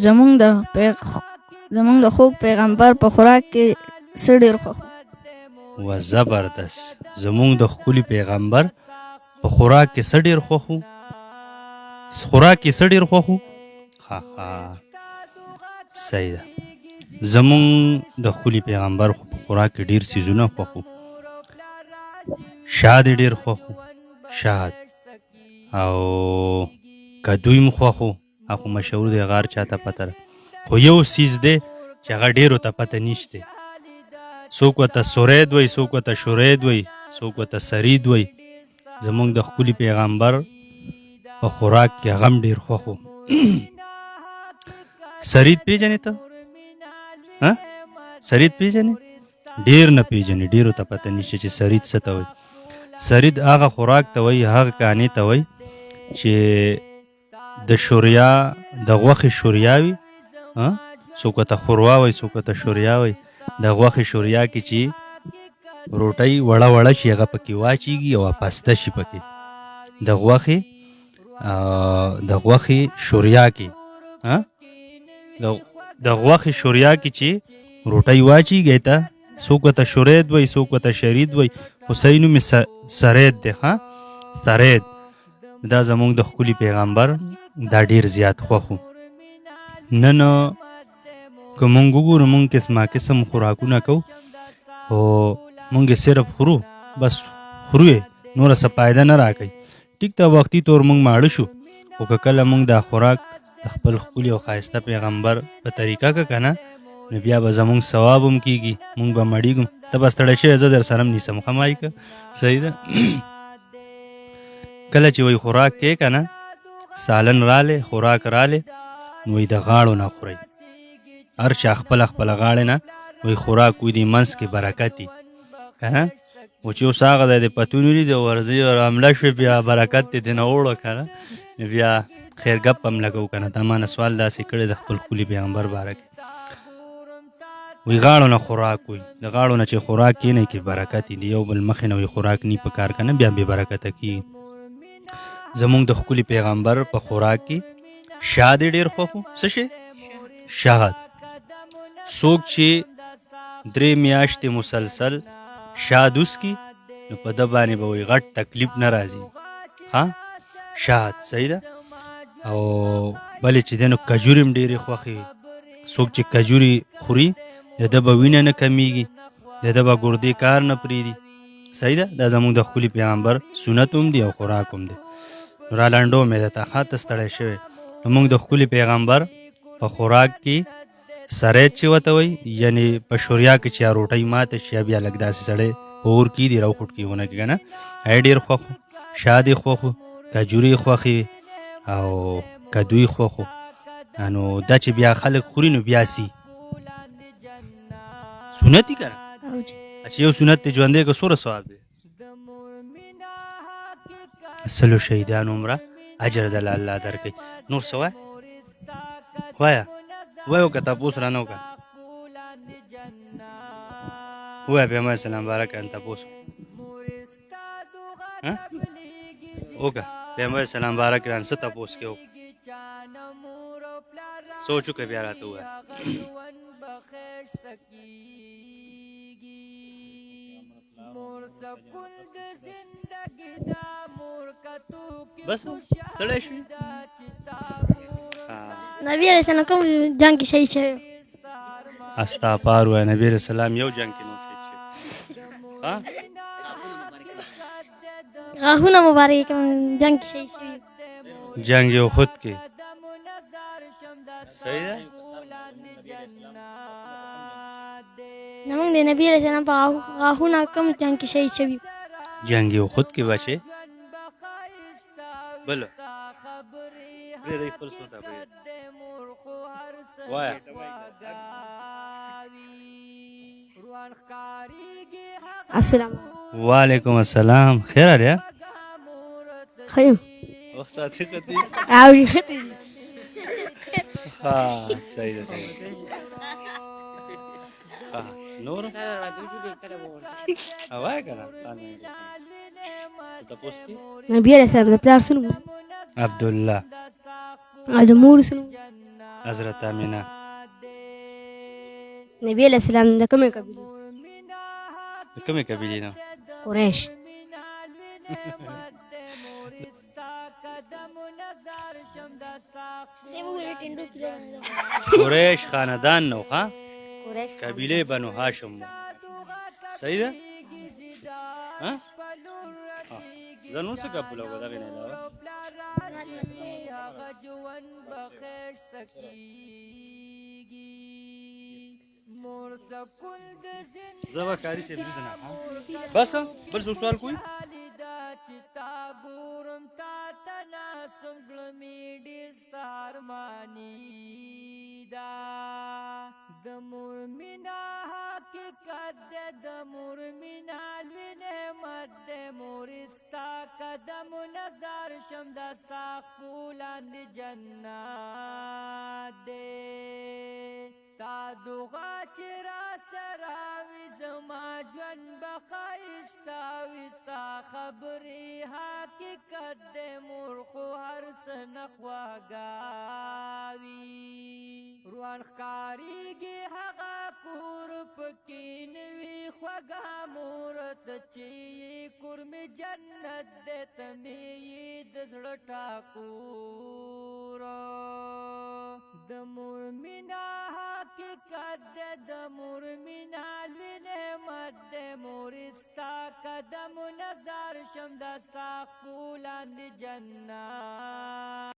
زمونږ د خوږ پیغمبر په خوراک کې څه ډېر خوښ و زبردست. زمونږ د ښکلي پیغمبر په خوراک کې څه ډېر خوښ و؟ خوراک کې څه ډېر خوښ و؟ ها صحیح ده. زمونږ د ښکلي پیغمبر په خوراک کې ډېر څیزونه خوښ و. شات یې ډېر خوښ و، شات، او کدو یې خوښ و. هغه مشهور دی، غار چاته پته ده. خو یو څیز دی چې هغه ډېرو ته پته نشته. څوک ورته سرید وایي، څوک ورته شورید وایي، څوک ورته سرید وایي. زمونږ د ښکلي پیغمبر په خوراک کې هغه هم ډېر خوښ و. سرید پیژنې ته؟ سرید پیژنې؟ ډېر نه پیژنې، ډېرو ته پته نشته چې سرید څه ته وایي. سرید هغه خوراک ته وایي، هغه کانې ته وایي چې د شوریا د غوښې شوریا وي. څوک ورته ښوروا وایي، څوک ورته شوریا وایي. د غوښې شوریا کې چې روټۍ وړه وړه شي، هغه پکې واچېږي او پسته شي پکې. د غوښې شوریا کې د غوښې شوریا کې چې روټۍ واچېږي ته څوک ورته شورید وایي، څوک ورته شرید وایي، خو صحیح نوم یې سرید دی. سرید. دا زمونږ د ښکلي پیغمبر دا ډېر زیات خوښ و. نن که مونږ وګورو، مونږ قسمه قسم خوراکونه کوو، خو مونږ یې صرف خورو، بس خورو یې، نوره څه فایده نه راکوي. ټیک ته وختي طور مونږ ماړه شو، خو که کله مونږ دا خوراک د خپل ښکلي او ښایسته پیغمبر په طریقه که که نه، نو بیا به زمونږ ثواب هم کېږي، مونږ به مړېږو. ته به ستړی شوې، زه در سره هم نیسم. ښه مایي که صحیح ده. کله چې وایي خوراک کې که نه، سالن رالی، خوراک رالی، نو وایي د غاړو نه خورئ. هر چا خپله خپله غاړې نه وایي خوراک وایي د منځ کې برکت وي که نه. و چې اوس هغه دی د پتون ولید او ورځي حمله شوې، بیا برکت دې دې نه وړو که نه، بیا خیر ګپ هم لګو که نه. تا ما نه سوال داسې کړی د خپل ښکلي پیغمبر باره کې. وایي غاړو نه خوراک وایي، د غاړو نه چې خوراک کېنی کې برکت وي. د یو بل مخې نه وایي خوراک نی په کار که نه، بیا بې برکته کېږي. زمونږ د ښکلي پیغمبر په خوراک کې شات یې ډېر خوښ و. څه شی؟ شات. څوک چې 3 میاشتې مسلسل شات وڅکي، نو په ده باندې به وایي غټ تکلیف نه راځي. شات صحیح ده. او بلې چې دی نو کجورې هم ډېرې خوښې وي. څوک چې کجورې خوري، د ده به وینه نه کمیږي، د ده به ګردې کار نه پرېږدي. صحیح ده. دا زمونږ د ښکلي پیغمبر سنت هم دی او خوراک هم دی. نو را لنډو مې درته ښه ته ستړی شوی. زمونږ د ښکلي پیغمبر په خوراک کې سرید چې ورته وایي، یعنې په شوریا کې چې روټۍ ماته شي، بیا لږ داسې سړی په اور کې دي راوخوټ کېونه کې که نه، هغه ډېر خوښ و. شات یې خوښ و، کجورې یې خوښې وي، او کدو یې خوښ و. نو دا چې بیا خلک خوري، نو بیا سي سنت دي که نه. چې یو سنت دی ژوندی که څومره ثواب دی. سلو شهیدانو عمره اجر د الله درکوي. نور څه وایه؟ وایه وایه وکړه، تپوس رانه وکړه. وایه پیغمبر اسلام باره کړه تپوس وکړه. پیغمبر اسلام باره کړه څه تپوس کې وکړه، سوچ وکړه بیا راته ووایه. بس ستړی شوې؟ نبی علیہ السلام کوم جنگ کې شهید شوی؟ استغفار وایه. نبی علیہ السلام یو جنگ کې نو شهید شوی. غاښونه مبارک کوم جنگ کې شهید شوی؟ جنگ یو خود کې. صحیح ده. زمونږ د نبی علیہ السلام په غاښونه کوم جنگ کې شهید شوي؟ جنگ یو خود کې بچې. بل پرېږدئ خپل څو ته پرېږدئ. وایه. السلام. وعلیکم السلام. خیر آریا؟ خیم. وخت ساعتی خطی؟ آوری خطی. صحیح ده صحیح. نور؟ وایه که نه؟ تپوس کې نبی علیہ السلام د پلار څه نوم؟ عبدالله. او د مور څه نوم؟ حضرت امینه نبی علیہ السلام د کومې قبیلې د کومې قبیلې نه قریش قریش خاندان نو ها قریش قبیله بنو هاشم نو. صحیح ده ها زنو څه قبول او دغه نه علاوه زبا کاری سے دې نه بس بل څه سوال کوئی د مورمینا حقیقت د مورمینا لوی نعمت د مورستا قدم نظر شم دستا خپلان د جنت دې ستا دغا چې را سراوي زما ژوند بخایستا وي ستا خبرې حقیقت د مور خو هر څه نه خواږاوي روان ښکارېږي هغه کور پکې نه وي خوږه مور ته چې یې کور مې جنت دی ته مې یې د زړه ټاکور د مور مینا حقیقت دی د مور مینا لوی نعمت دی مور ستا قدم نظر شم د ستا ښکلان د جنت